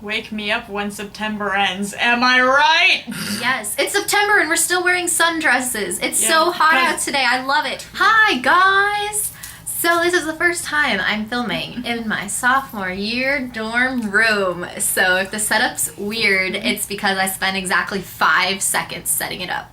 Wake me up when September ends. Am I right? Yes, it's September and we're still wearing sundresses. It's so hot out today. I love it. Hi, guys. So this is the first time I'm filming in my sophomore year dorm room. So if the setup's weird, it's because I spent exactly 5 seconds setting it up.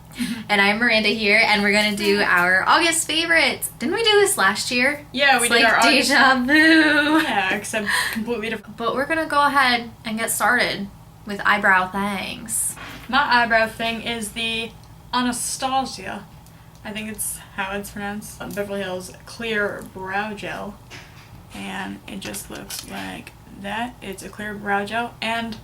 And I'm Miranda here, and we're gonna do our August favorites. Didn't we do this last year? Yeah, we did our August. Deja vu. Yeah, except completely different. But we're gonna go ahead and get started with eyebrow things. My eyebrow thing is the Anastasia. I think it's how it's pronounced. Beverly Hills Clear Brow Gel. And it just looks like that. It's a clear brow gel, and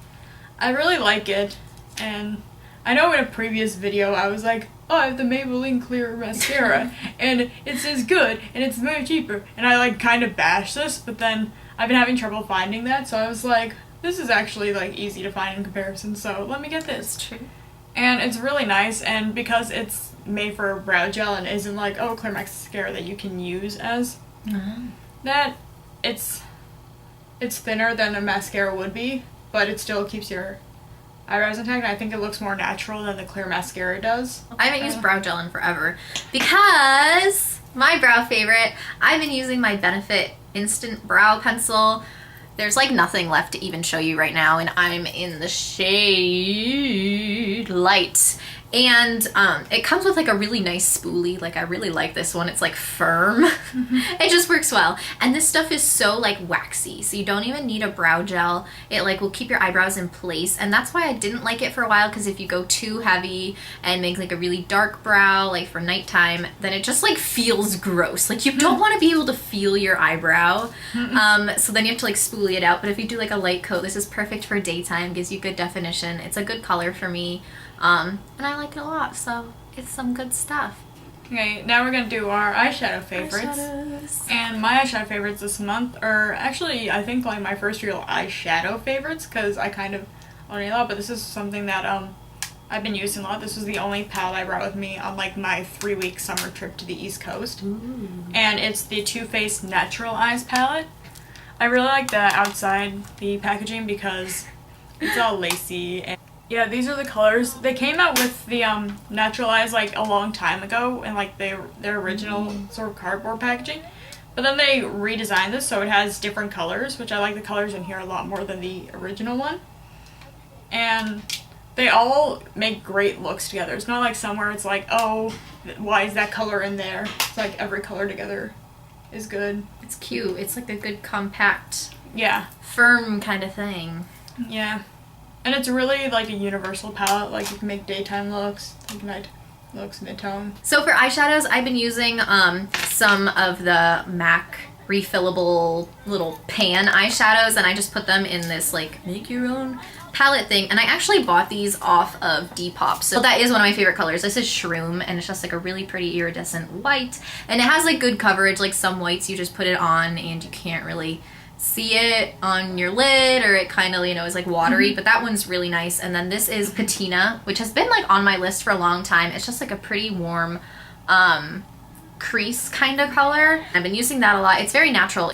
I really like it. And I know in a previous video I was like, oh, I have the Maybelline Clear Mascara, and it's as good, and it's very cheaper. And I like kind of bashed this, but then I've been having trouble finding that, so I was like, this is actually like easy to find in comparison, so let me get this. That's true. And it's really nice, and because it's made for a brow gel and isn't like, oh, clear mascara that you can use as that, it's thinner than a mascara would be, but it still keeps your eyebrows intact. I think it looks more natural than the clear mascara does. I haven't used brow gel in forever because my brow favorite, I've been using my Benefit Instant Brow Pencil. There's like nothing left to even show you right now, and I'm in the shade Light. And it comes with like a really nice spoolie. Like I really like this one. It's like firm. It just works well. And this stuff is so like waxy, so you don't even need a brow gel. It like will keep your eyebrows in place, and that's why I didn't like it for a while, because if you go too heavy and make like a really dark brow like for nighttime, then it just like feels gross. Like you don't want to be able to feel your eyebrow. So then you have to like spoolie it out. But if you do like a light coat, this is perfect for daytime. Gives you good definition. It's a good color for me. And I like it a lot, so it's some good stuff. Okay, now we're gonna do our eyeshadow favorites. Eyeshadows. And my eyeshadow favorites this month are actually, I think, like my first real eyeshadow favorites, because I kind of own a lot, but this is something that I've been using a lot. This was the only palette I brought with me on like my 3-week summer trip to the East Coast. Ooh. And it's the Too Faced Natural Eyes palette. I really like the outside, the packaging, because it's all lacy. And yeah, these are the colors. They came out with the Natural Eyes like a long time ago in like their original sort of cardboard packaging. But then they redesigned this so it has different colors, which I like the colors in here a lot more than the original one. And they all make great looks together. It's not like somewhere it's like, oh, why is that color in there? It's like every color together is good. It's cute. It's like a good compact, Yeah. firm kind of thing. Yeah. And it's really like a universal palette. Like you can make daytime looks, like night looks, mid-tone. So for eyeshadows, I've been using some of the MAC refillable little pan eyeshadows, and I just put them in this like make your own palette thing. And I actually bought these off of Depop. So that is one of my favorite colors. This is Shroom, and it's just like a really pretty iridescent white. And it has like good coverage. Like some whites you just put it on and you can't really see it on your lid, or it kind of, you know, is like watery, but that one's really nice. And then this is Patina, which has been like on my list for a long time. It's just like a pretty warm crease kind of color. I've been using that a lot. It's very natural.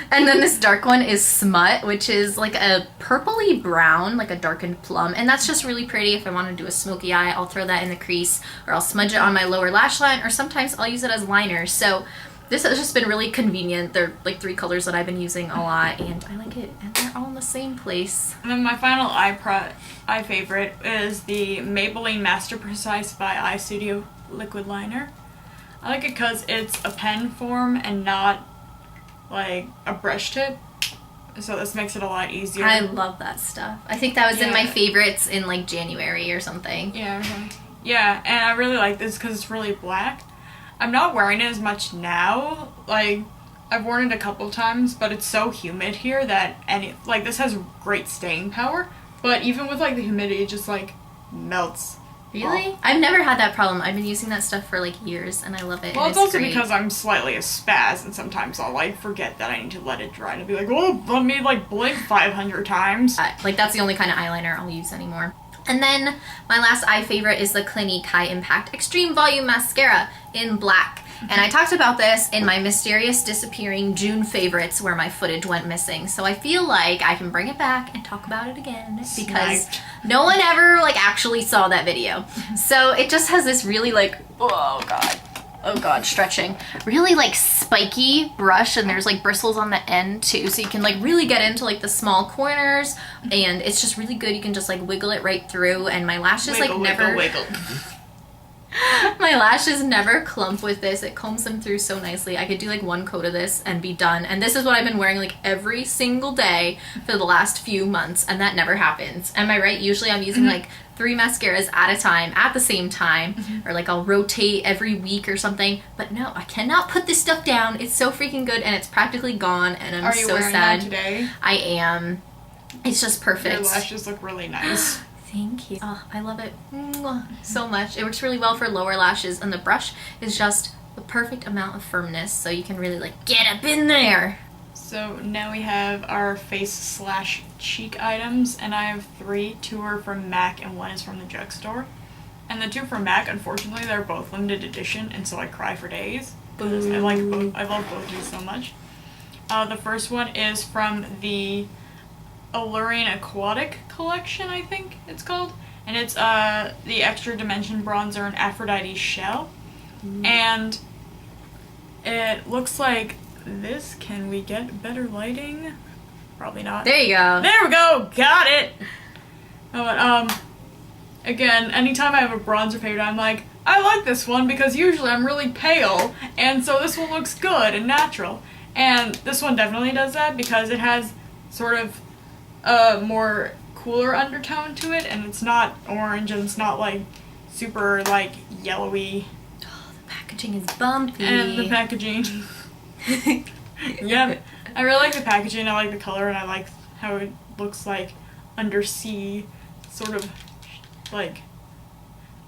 And then this dark one is Smut, which is like a purpley brown, like a darkened plum, and that's just really pretty. If I want to do a smoky eye, I'll throw that in the crease, or I'll smudge it on my lower lash line, or sometimes I'll use it as liner. So this has just been really convenient. They're like 3 colors that I've been using a lot, and I like it. And they're all in the same place. And then my final eye favorite is the Maybelline Master Precise by Eye Studio Liquid Liner. I like it because it's a pen form and not like a brush tip. So this makes it a lot easier. I love that stuff. I think that was in my favorites in like January or something. Yeah, yeah, and I really like this because it's really black. I'm not wearing it as much now. Like, I've worn it a couple times, but it's so humid here that like this has great staying power. But even with like the humidity, it just like melts. Really? Well, I've never had that problem. I've been using that stuff for like years, and I love it. Well, and it's also great. because I'm slightly a spaz, and sometimes I'll like forget that I need to let it dry and be like, oh, let me like blink 500 times. Like that's the only kind of eyeliner I'll use anymore. And then my last eye favorite is the Clinique High Impact Extreme Volume Mascara in black. And I talked about this in my mysterious disappearing June favorites where my footage went missing. So I feel like I can bring it back and talk about it again because no one ever like actually saw that video. So it just has this really like, oh god, stretching, really like spiky brush, and there's like bristles on the end too, so you can like really get into like the small corners, and it's just really good. You can just like wiggle it right through, and my lashes never wiggle. My lashes never clump with this. It combs them through so nicely. I could do like one coat of this and be done. And this is what I've been wearing like every single day for the last few months, and that never happens. Am I right? Usually I'm using like 3 mascaras at a time at the same time, or like I'll rotate every week or something. But no, I cannot put this stuff down. It's so freaking good, and it's practically gone, and I'm so sad. Are you wearing that today? I am. It's just perfect. Your lashes look really nice. Thank you. Oh, I love it so much. It works really well for lower lashes, and the brush is just the perfect amount of firmness, so you can really like get up in there. So now we have our face / cheek items, and I have 3. 2 are from MAC and 1 is from the drugstore. And the 2 from MAC, unfortunately, they're both limited edition, and so I cry for days. Because I like both. I love both of these so much. The first one is from the Alluring Aquatic collection, I think it's called, and it's the Extra Dimension Bronzer and Aphrodite Shell, and it looks like this. Can we get better lighting? Probably not. There you go. There we go. Got it. Oh, but again, anytime I have a bronzer favorite, I'm like, I like this one because usually I'm really pale, and so this one looks good and natural, and this one definitely does that because it has sort of a more cooler undertone to it, and it's not orange, and it's not like super like yellowy. Oh, the packaging is bumpy. And the packaging. Yeah, I really like the packaging. I like the color, and I like how it looks like undersea, sort of like,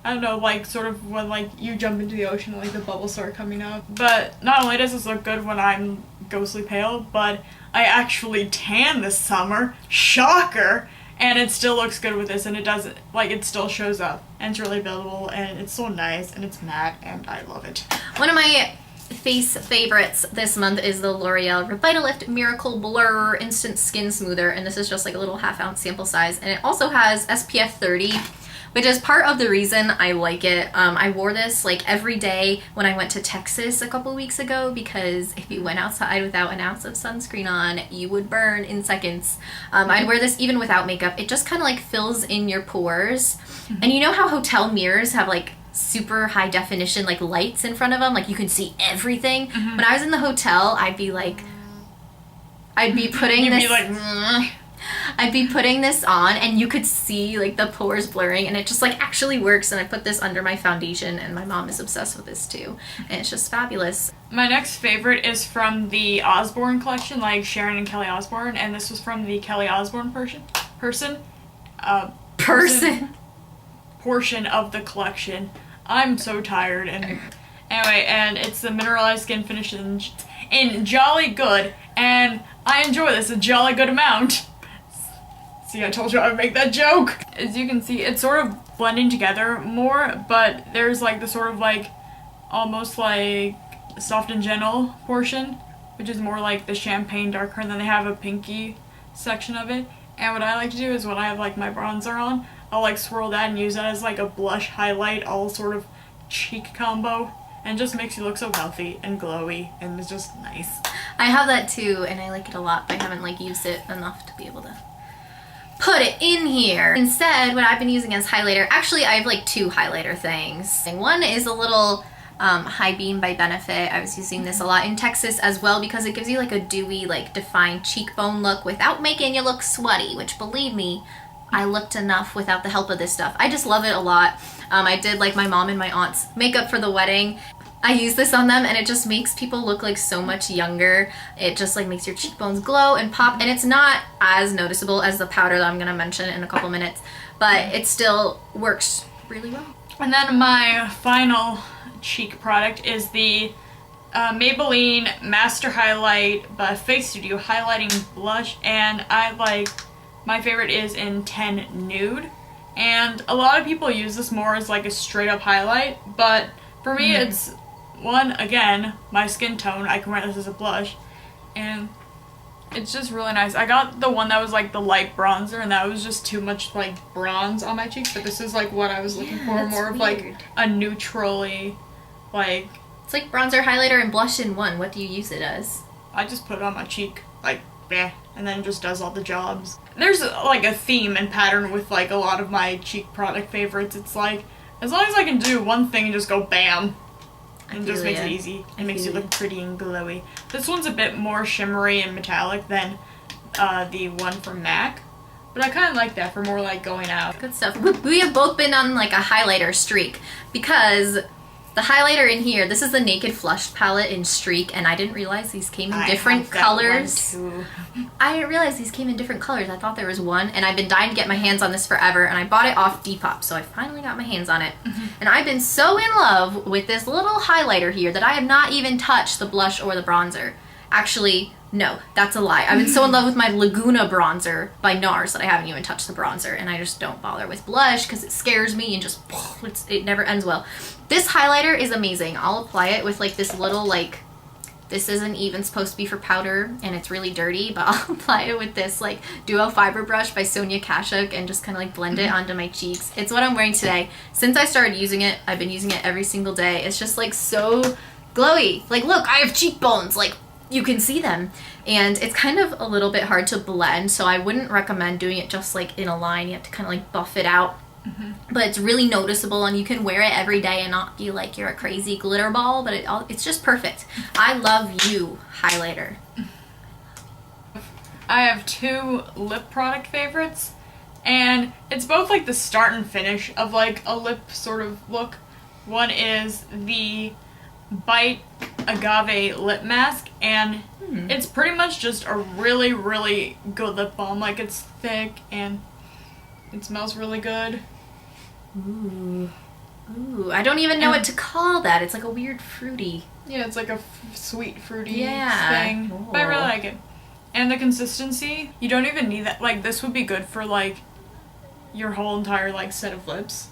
I don't know, like sort of when like you jump into the ocean and like the bubbles start coming up. But not only does this look good when I'm ghostly pale, but I actually tan this summer. Shocker! And it still looks good with this, and it doesn't, like, it still shows up, and it's really buildable, and it's so nice, and it's matte, and I love it. One of my face favorites this month is the L'Oreal Revitalift Miracle Blur Instant Skin Smoother, and this is just like a little ½ ounce sample size, and it also has SPF 30, which is part of the reason I like it. I wore this like every day when I went to Texas a couple weeks ago, because if you went outside without an ounce of sunscreen on, you would burn in seconds. I'd wear this even without makeup. It just kind of like fills in your pores. And you know how hotel mirrors have like super high definition like lights in front of them, like you can see everything? When I was in the hotel, I'd be putting I'd be putting this on, and you could see like the pores blurring, and it just like actually works. And I put this under my foundation, and my mom is obsessed with this too, and it's just fabulous. My next favorite is from the Osbourne collection, like Sharon and Kelly Osbourne, and this was from the Kelly Osbourne portion of the collection. I'm so tired, and anyway, and it's the mineralized skin finish in Jolly Good, and I enjoy this a jolly good amount. See, I told you I would make that joke. As you can see, it's sort of blending together more, but there's like the sort of like almost like soft and gentle portion, which is more like the champagne darker, and then they have a pinky section of it. And what I like to do is when I have like my bronzer on, I'll like swirl that and use that as like a blush highlight, all sort of cheek combo, and it just makes you look so healthy and glowy, and it's just nice. I have that too, and I like it a lot, but I haven't like used it enough to be able to put it in here. Instead, what I've been using as highlighter, actually I have like 2 highlighter things. One is a little High Beam by Benefit. I was using this a lot in Texas as well because it gives you like a dewy, like defined cheekbone look without making you look sweaty, which believe me, I looked enough without the help of this stuff. I just love it a lot. I did like my mom and my aunt's makeup for the wedding. I use this on them, and it just makes people look like so much younger. It just like makes your cheekbones glow and pop, and it's not as noticeable as the powder that I'm gonna mention in a couple minutes, but it still works really well. And then my final cheek product is the Maybelline Master Highlight by Face Studio Highlighting Blush, and my favorite is in 10 Nude, and a lot of people use this more as like a straight up highlight, but for me it's one, again, my skin tone, I can wear this as a blush, and it's just really nice. I got the one that was like the light bronzer, and that was just too much like bronze on my cheeks, but this is like what I was looking for, more of like a neutrally, like... It's like bronzer, highlighter, and blush in one. What do you use it as? I just put it on my cheek, like, bleh, and then it just does all the jobs. There's like a theme and pattern with like a lot of my cheek product favorites. It's like, as long as I can do one thing and just go bam, and just makes it easy. It makes you look pretty and glowy. This one's a bit more shimmery and metallic than the one from MAC, but I kind of like that for more like going out. Good stuff. We have both been on like a highlighter streak because the highlighter in here, this is the Naked Flush palette in Streak, and I didn't realize these came in different colors. I didn't realize these came in different colors. I thought there was one, and I've been dying to get my hands on this forever, and I bought it off Depop, so I finally got my hands on it. And I've been so in love with this little highlighter here that I have not even touched the blush or the bronzer. Actually, no, that's a lie. I've been so in love with my Laguna bronzer by NARS that I haven't even touched the bronzer, and I just don't bother with blush because it scares me and just, it never ends well. This highlighter is amazing. I'll apply it with like this little like, this isn't even supposed to be for powder and it's really dirty, but I'll apply it with this like Duo Fiber Brush by Sonia Kashuk and just kind of like blend it onto my cheeks. It's what I'm wearing today. Since I started using it, I've been using it every single day. It's just like so glowy. Like, look, I have cheekbones. Like, you can see them. And it's kind of a little bit hard to blend, so I wouldn't recommend doing it just like in a line. You have to kind of like buff it out. But it's really noticeable, and you can wear it every day and not feel like you're a crazy glitter ball, but it's just perfect. I love you highlighter. I have two lip product favorites, and it's both like the start and finish of like a lip sort of look. One is the Bite Agave Lip Mask, and it's pretty much just a really, really good lip balm. Like, it's thick and it smells really good. Ooh. Ooh, I don't even know what to call that. It's like a weird fruity. Yeah, it's like a sweet fruity thing. Ooh. But I really like it. And the consistency, you don't even need that. Like, this would be good for like your whole entire like set of lips.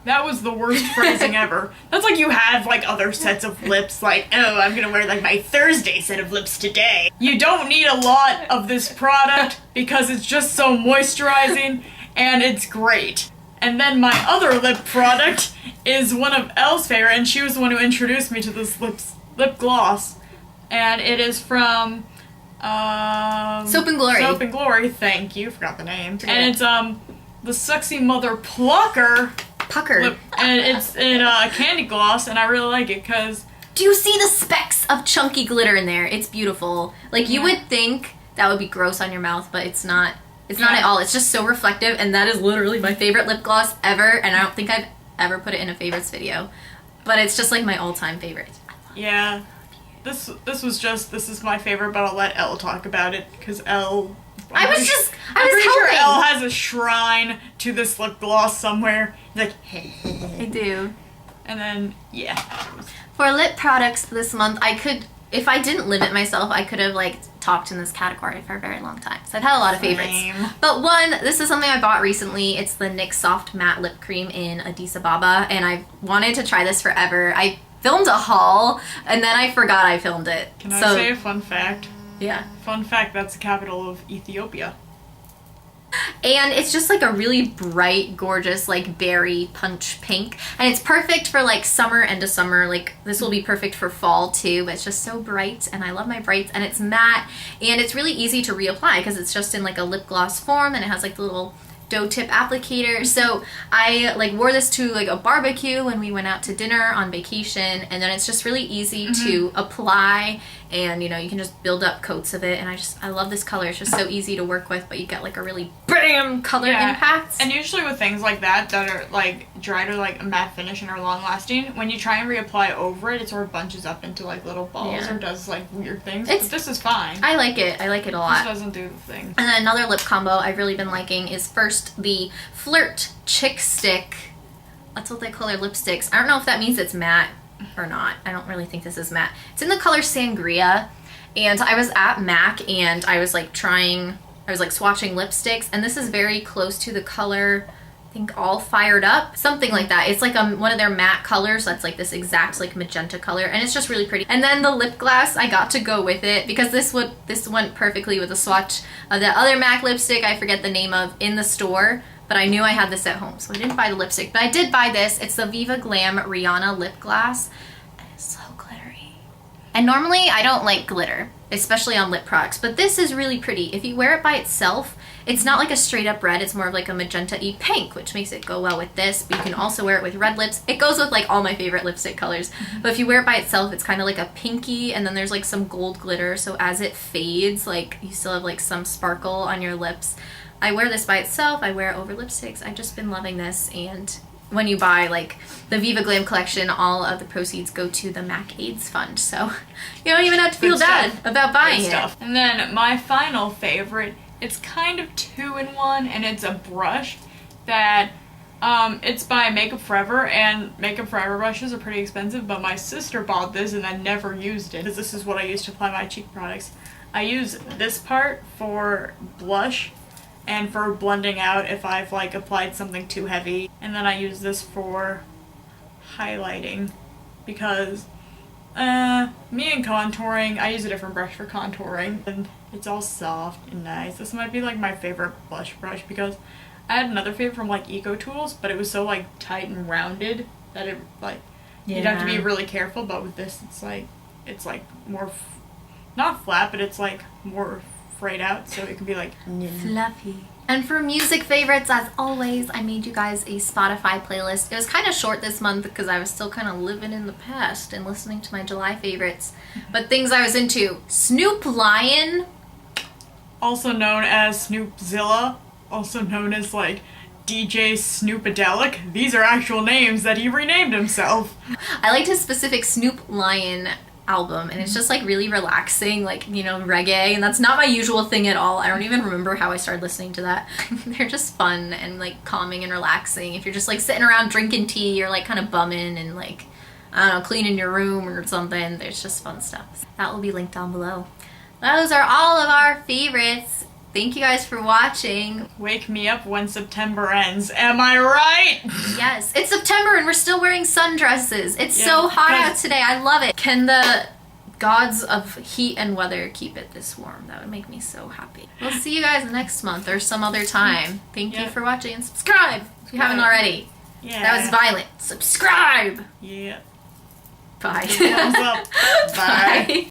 That was the worst phrasing ever. That's like you have like other sets of lips, like, oh, I'm gonna wear like my Thursday set of lips today. You don't need a lot of this product because it's just so moisturizing and it's great. And then my other lip product is one of Elle's favorite, and she was the one who introduced me to this lip gloss. And it is from Soap and Glory. Soap and Glory, thank you, forgot the name. And it's the Sexy Mother Pucker. And it's in candy gloss, and I really like it because... Do you see the specks of chunky glitter in there? It's beautiful. Like, you would think that would be gross on your mouth, but it's not. It's not at all. It's just so reflective, and that is literally my favorite lip gloss ever, and I don't think I've ever put it in a favorites video. But it's just like my all-time favorite. Yeah. This is my favorite, but I'll let Elle talk about it, because Elle... I'm pretty sure Elle has a shrine to this lip gloss somewhere. Like, hey. I do. And then, yeah. For lip products this month, I could, if I didn't limit myself, I could have like talked in this category for a very long time. So I've had a lot of favorites. But one, this is something I bought recently. It's the NYX Soft Matte Lip Cream in Addis Ababa, and I've wanted to try this forever. I filmed a haul, and then I forgot I filmed it. Can I say a fun fact? Yeah. Fun fact, that's the capital of Ethiopia. And it's just like a really bright, gorgeous, like berry punch pink. And it's perfect for like summer, end of summer. Like this will be perfect for fall too, but it's just so bright, and I love my brights, and it's matte, and it's really easy to reapply because it's just in like a lip gloss form, and it has like the little doe tip applicator. So I like wore this to like a barbecue when we went out to dinner on vacation, and then it's just really easy to apply, and you know, you can just build up coats of it, and I love this color. It's just so easy to work with, but you get like a really BAM color impact. And usually with things like that are like dry to like a matte finish and are long lasting, when you try and reapply over it, it sort of bunches up into like little balls or does like weird things. But this is fine. I like it. I like it a lot. This doesn't do the thing. And then another lip combo I've really been liking is first the Flirt Chick Stick. That's what they call their lipsticks. I don't know if that means it's matte or not. I don't really think this is matte. It's in the color Sangria, and I was at MAC and I was like swatching lipsticks, and this is very close to the color think All Fired Up, something like that. It's like one of their matte colors that's like this exact like magenta color, and it's just really pretty. And then the lip gloss, I got to go with it because this went perfectly with a swatch of the other MAC lipstick I forget the name of in the store, but I knew I had this at home, so I didn't buy the lipstick, but I did buy this. It's the Viva Glam Rihanna lip gloss, and it's so glittery. And normally I don't like glitter, especially on lip products, but this is really pretty. If you wear it by itself, it's not like a straight up red, it's more of like a magenta-y pink, which makes it go well with this, but you can also wear it with red lips. It goes with like all my favorite lipstick colors, but if you wear it by itself, it's kind of like a pinky, and then there's like some gold glitter, so as it fades, like you still have like some sparkle on your lips. I wear this by itself, I wear it over lipsticks. I've just been loving this, and when you buy like the Viva Glam collection, all of the proceeds go to the MAC AIDS Fund, so you don't even have to feel bad about buying it. And then my final favorite, it's kind of 2-in-1, and it's a brush that it's by Makeup Forever, and Makeup Forever brushes are pretty expensive, but my sister bought this and I never used it because this is what I use to apply my cheek products. I use this part for blush and for blending out if I've like applied something too heavy, and then I use this for highlighting because me and contouring, I use a different brush for contouring, and it's all soft and nice. This might be like my favorite blush brush because I had another favorite from like Eco Tools, but it was so like tight and rounded that it like you'd have to be really careful. But with this, it's like more not flat, but it's like more frayed out, so it can be like fluffy. And for music favorites, as always, I made you guys a Spotify playlist. It was kind of short this month because I was still kind of living in the past and listening to my July favorites. But things I was into: Snoop Lion, also known as Snoopzilla, also known as like DJ Snoopadelic. These are actual names that he renamed himself. I liked his specific Snoop Lion album, and it's just like really relaxing, like, you know, reggae, and that's not my usual thing at all. I don't even remember how I started listening to that. They're just fun and like calming and relaxing. If you're just like sitting around drinking tea or like kind of bumming and like, I don't know, cleaning your room or something, there's just fun stuff. That will be linked down below. Those are all of our favorites. Thank you guys for watching. Wake me up when September ends. Am I right? Yes. It's September and we're still wearing sundresses. It's so hot out today. I love it. Can the gods of heat and weather keep it this warm? That would make me so happy. We'll see you guys next month or some other time. Thank you for watching, and subscribe if you haven't already. Yeah. That was violent. Subscribe. Yeah. Bye. Thumbs up. Bye. Bye.